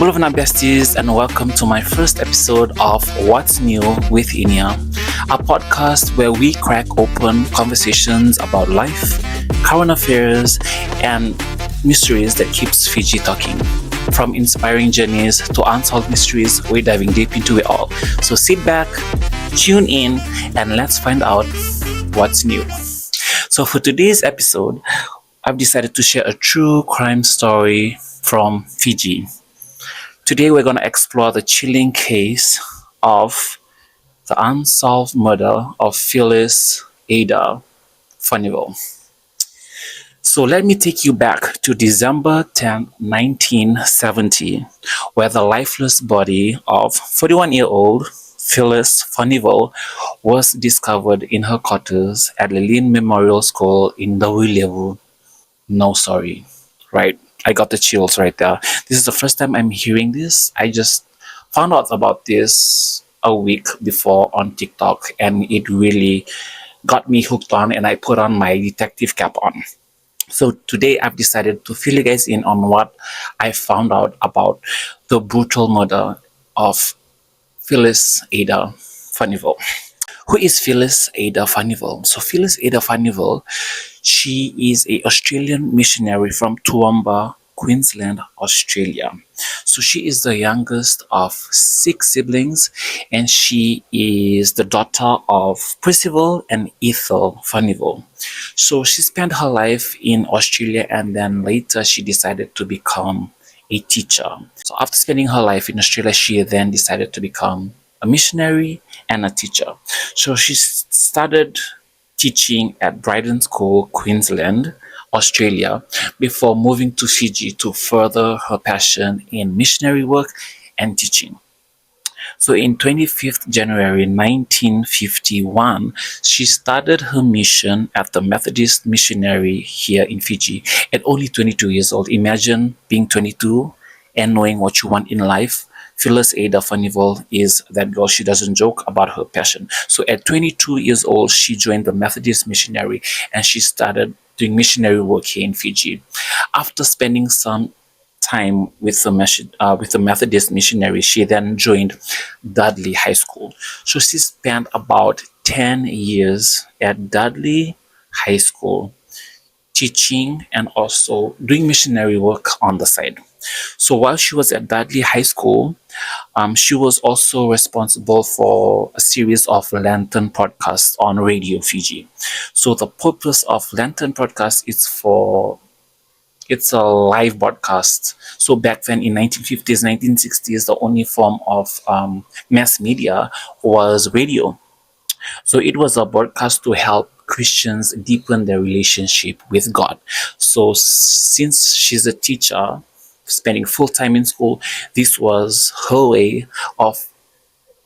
Bulovana besties, and welcome to my first episode of What's New with Inia, a podcast where we crack open conversations about life, current affairs, and mysteries that keeps Fiji talking. From inspiring journeys to unsolved mysteries, we're diving deep into it all. So sit back, tune in, and let's find out what's new. So for today's episode, I've decided to share a true crime story from Fiji. Today we're going to explore the chilling case of the unsolved murder of Phyllis Ada Furnivall. So let me take you back to December 10, 1970, where the lifeless body of 41-year-old Phyllis Furnivall was discovered in her quarters at Lilin Memorial School in Lewu. No, sorry. Right. I got the chills right there. This is the first time I'm hearing this. I just found out about this a week before on TikTok, and it really got me hooked on, and I put on my detective cap on. So today I've decided to fill you guys in on what I found out about the brutal murder of Phyllis Ada Furnivall. Who is Phyllis Ada Furnivall? So Phyllis Ada Furnivall, she is a Australian missionary from Toowoomba, Queensland, Australia. So she is the youngest of 6 siblings, and she is the daughter of Percival and Ethel Furnivall. So she spent her life in Australia, and then later she decided to become a teacher. So after spending her life in Australia, she then decided to become a missionary and a teacher. So she started teaching at Bryden School, Queensland, Australia, before moving to Fiji to further her passion in missionary work and teaching. So in 25th January 1951, she started her mission at the Methodist Missionary here in Fiji at only 22 years old. Imagine being 22 and knowing what you want in life. Phyllis Ada Furnivall is that girl. She doesn't joke about her passion. So at 22 years old, she joined the Methodist Missionary, and she started doing missionary work here in Fiji. After spending some time with the Methodist Missionary, she then joined Dudley High School. So she spent about 10 years at Dudley High School teaching and also doing missionary work on the side. So while she was at Dudley High School, she was also responsible for a series of Lantern podcasts on Radio Fiji. So the purpose of Lantern podcast is it's a live broadcast. So back then in 1950s, 1960s, the only form of mass media was radio. So it was a broadcast to help Christians deepen their relationship with God. So since she's a teacher, spending full time in school, this was her way of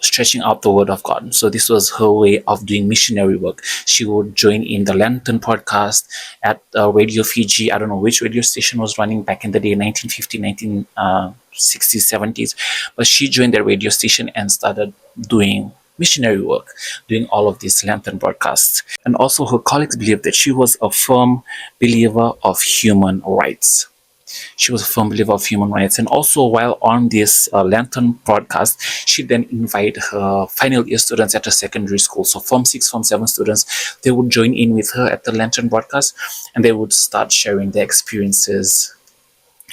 stretching out the word of God. So this was her way of doing missionary work. She would join in the Lantern podcast at Radio Fiji. I don't know which radio station was running back in the day, 1950, 1960s, 70s. But she joined the radio station and started doing missionary work, doing all of these Lantern broadcasts. And also her colleagues believed that she was a firm believer of human rights. She was a firm believer of human rights. And also while on this Lantern broadcast, she then invited her final year students at her secondary school. So Form 6, Form 7 students, they would join in with her at the Lantern broadcast, and they would start sharing their experiences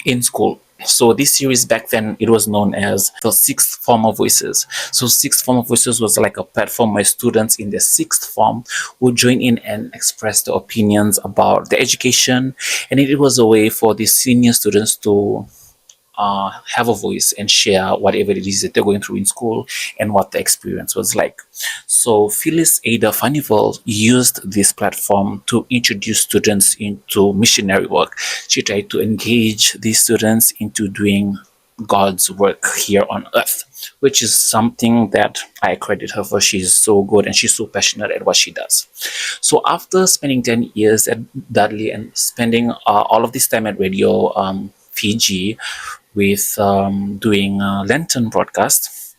in school. So this series back then, it was known as the Sixth Form of Voices. So Sixth Form of Voices was like a platform where students in the sixth form would join in and express their opinions about the education. And it was a way for the senior students to have a voice and share whatever it is that they're going through in school and what the experience was like. So Phyllis Ada Furnivall used this platform to introduce students into missionary work. She tried to engage these students into doing God's work here on earth, which is something that I credit her for. She's so good and she's so passionate at what she does. So after spending 10 years at Dudley and spending all of this time at Radio Fiji with doing Lantern broadcast,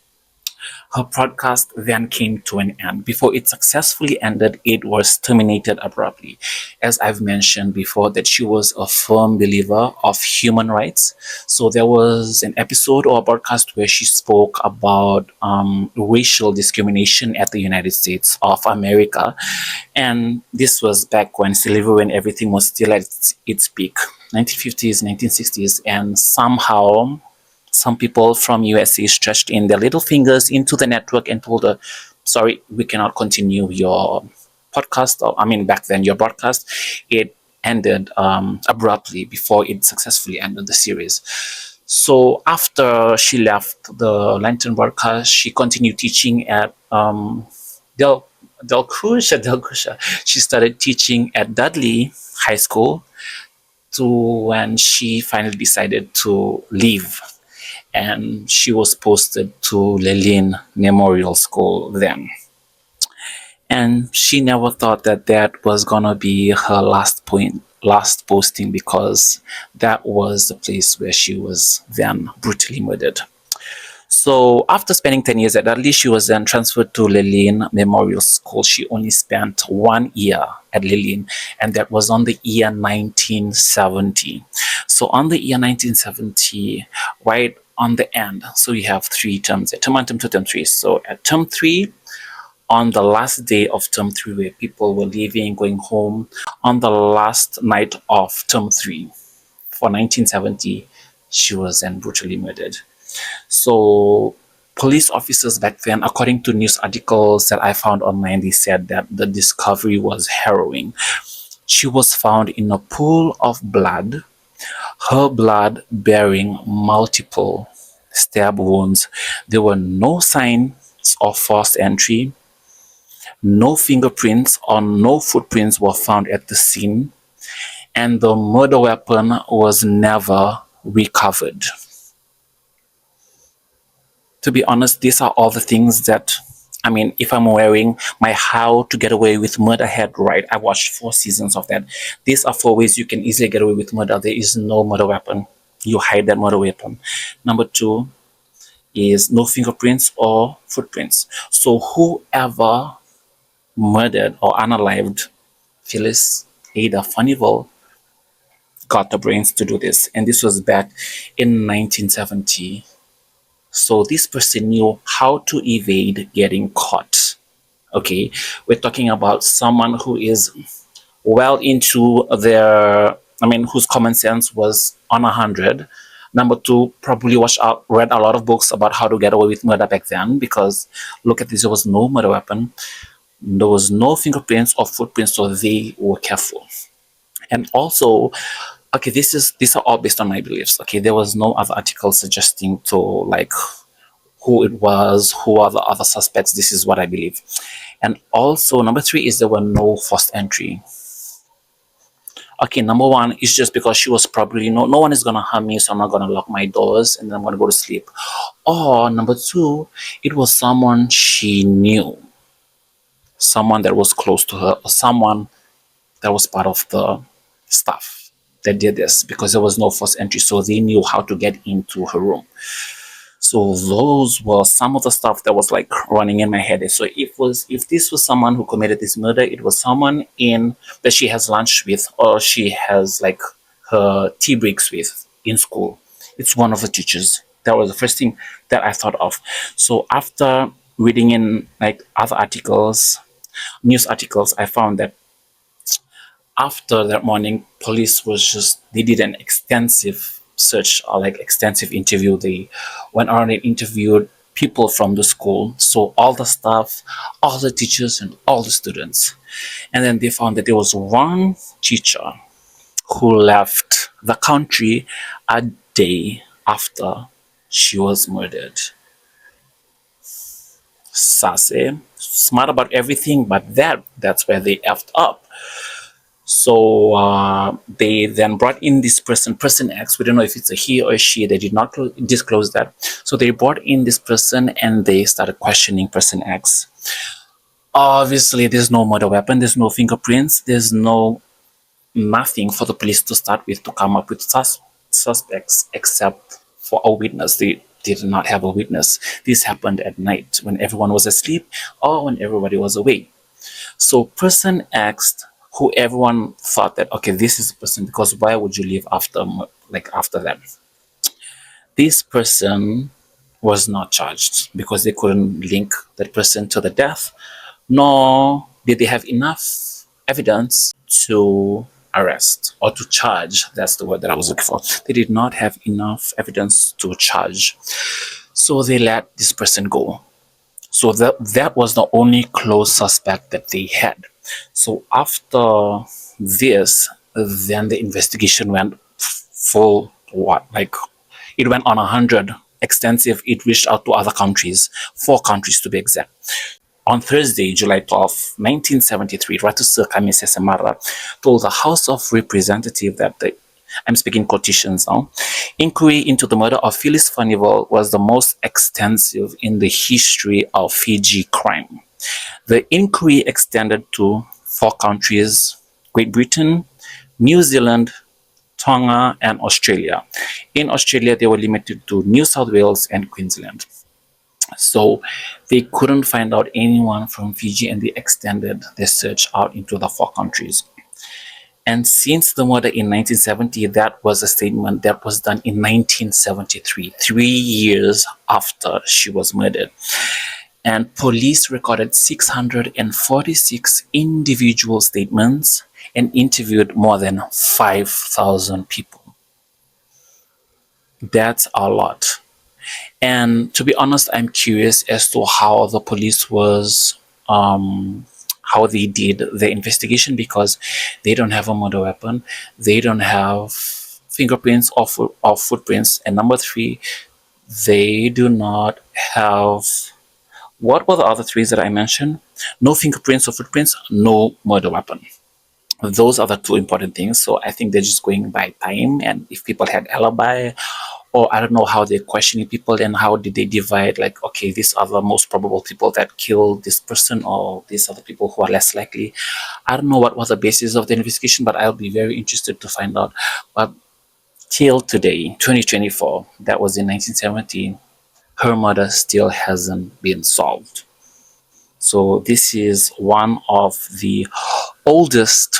Her broadcast then came to an end. Before it successfully ended, it was terminated abruptly. As I've mentioned before, that she was a firm believer of human rights. So there was an episode or a broadcast where she spoke about racial discrimination at the United States of America. And this was back when slavery and everything was still at its peak, 1950s, 1960s, and somehow some people from USA stretched in their little fingers into the network and told her, sorry, we cannot continue your podcast. Or, I mean, back then, your broadcast. It ended abruptly before it successfully ended the series. So after she left the Lantern broadcast, she continued teaching at Del Del Crucia. She started teaching at Dudley High School to when she finally decided to leave, and she was posted to Lelin Memorial School then. And she never thought that that was gonna be her last posting, because that was the place where she was then brutally murdered. So after spending 10 years at Dudley, she was then transferred to Lelin Memorial School. She only spent 1 year at Lelin, and that was on the year 1970. So on the year 1970, right on the end, so we have 3 terms, term 1, term 2, term 3. So at term 3, on the last day of term 3, where people were leaving, going home, on the last night of term 3 for 1970, she was then brutally murdered. So police officers back then, according to news articles that I found online, they said that the discovery was harrowing. She was found in a pool of blood, her blood bearing multiple stab wounds. There were no signs of forced entry. No fingerprints or no footprints were found at the scene, and the murder weapon was never recovered. To be honest, these are all the things that, I mean, if I'm wearing my How to Get Away with Murder hat, right, I watched 4 seasons of that. These are 4 ways you can easily get away with murder. There is no murder weapon. You hide that murder weapon. Number 2 is no fingerprints or footprints. So whoever murdered or unalived Phyllis Ada Furnivall got the brains to do this. And this was back in 1970. So this person knew how to evade getting caught. Okay, we're talking about someone who is well into their, I mean, whose common sense was on 100. Number 2, probably read a lot of books about how to get away with murder back then, because look at this, there was no murder weapon, there was no fingerprints or footprints, so they were careful. And also, okay, these are all based on my beliefs. Okay, there was no other article suggesting to like who it was, who are the other suspects. This is what I believe. And also, number 3 is there were no forced entry. Okay, number 1 is just because she was probably, no one is gonna harm me, so I'm not gonna lock my doors and then I'm gonna go to sleep. Or number 2, it was someone she knew, someone that was close to her, or someone that was part of the staff that did this, because there was no forced entry, so they knew how to get into her room. So those were some of the stuff that was like running in my head. So if this was someone who committed this murder, it was someone in that she has lunch with, or she has like her tea breaks with in school. It's one of the teachers. That was the first thing that I thought of. So after reading in like other articles, news articles, I found that after that morning, police they did an extensive search, or like extensive interview. They went around and interviewed people from the school, so all the staff, all the teachers, and all the students. And then they found that there was one teacher who left the country a day after she was murdered. Sassy, smart about everything, but that's where they effed up. So they then brought in this person X. We don't know if it's a he or a she. They did not disclose that. So they brought in this person and they started questioning person X. Obviously, there's no murder weapon. There's no fingerprints. There's nothing for the police to start with to come up with suspects, except for a witness. did not have a witness. This happened at night when everyone was asleep or when everybody was awake. So person asked who everyone thought that, okay, this is the person, because why would you leave after them? This person was not charged because they couldn't link that person to the death, nor did they have enough evidence to arrest or to charge. That's the word that I was looking for. They did not have enough evidence to charge. So they let this person go. So that was the only close suspect that they had. So after this, then the investigation went full, it went on 100 extensive. It reached out to other countries, 4 countries to be exact. On Thursday, July 12, 1973, Ratu Kami Sesemara told the House of Representatives that I'm speaking quotations now, inquiry into the murder of Phyllis Furnivall was the most extensive in the history of Fiji crime. The inquiry extended to 4 countries: Great Britain, New Zealand, Tonga, and Australia. In Australia, they were limited to New South Wales and Queensland. So they couldn't find out anyone from Fiji, and they extended their search out into the 4 countries. And since the murder in 1970, that was a statement that was done in 1973, 3 years after she was murdered. And police recorded 646 individual statements and interviewed more than 5,000 people. That's a lot. And to be honest, I'm curious as to how the police how they did the investigation, because they don't have a murder weapon, they don't have fingerprints or footprints, and number 3, they do not have, what were the other 3 that I mentioned? No fingerprints or footprints, no murder weapon. Those are the 2 important things. So I think they're just going by time, and if people had alibi, or I don't know how they're questioning people and how did they divide, like, okay, these are the most probable people that killed this person, or these are the people who are less likely. I don't know what was the basis of the investigation, but I'll be very interested to find out. But till today, 2024, that was in 1970, her murder still hasn't been solved. So this is one of the oldest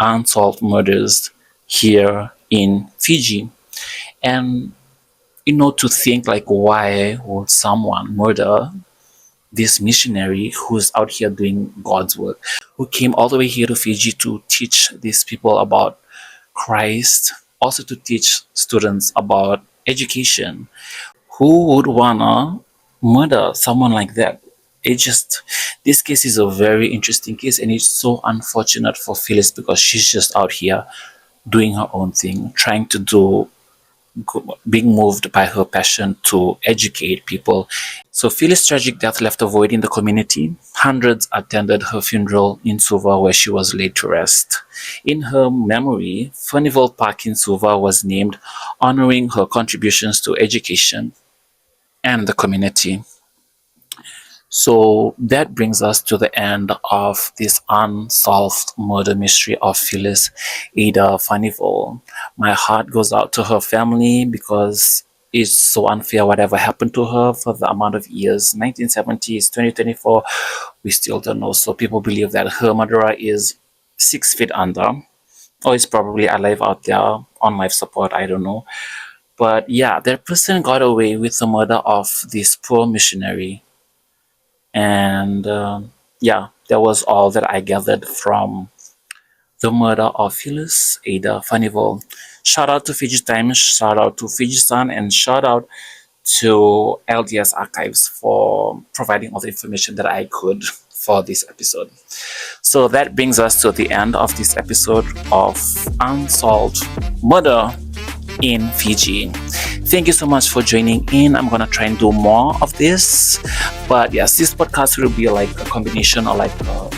unsolved murders here in Fiji. And to think, like, why would someone murder this missionary who's out here doing God's work, who came all the way here to Fiji to teach these people about Christ, also to teach students about education? Who would wanna murder someone like that? This case is a very interesting case, and it's so unfortunate for Phyllis, because she's just out here doing her own thing, trying to being moved by her passion to educate people. So Phyllis' tragic death left a void in the community. Hundreds attended her funeral in Suva, where she was laid to rest. In her memory, Furnivall Park in Suva was named, honoring her contributions to education and the community. So that brings us to the end of this unsolved murder mystery of Phyllis Ada Furnivall. My heart goes out to her family, because it's so unfair whatever happened to her for the amount of years. 1970s, 2024, we still don't know. So people believe that her murderer is 6 feet under, or is probably alive out there on life support, I don't know. But yeah, that person got away with the murder of this poor missionary. And that was all that I gathered from the murder of Phyllis Ada Furnivall. Shout out to Fiji Times, shout out to Fiji Sun, and shout out to LDS Archives for providing all the information that I could for this episode. So that brings us to the end of this episode of Unsolved Murder in Fiji. Thank you so much for joining in. I'm gonna try and do more of this, but yes, this podcast will be like a combination, or like a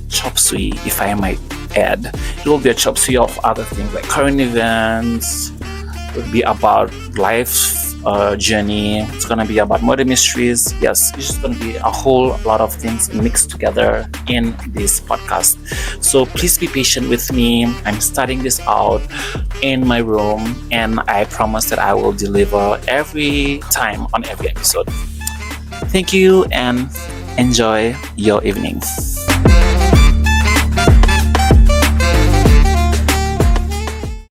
chop suey, if I might add. It will be a chop suey of other things like current events. It will be about life journey. It's gonna be about murder mysteries. Yes, it's just gonna be a whole lot of things mixed together in this podcast. So please be patient with me. I'm starting this out in my room, and I promise that I will deliver every time on every episode. Thank you and enjoy your evening.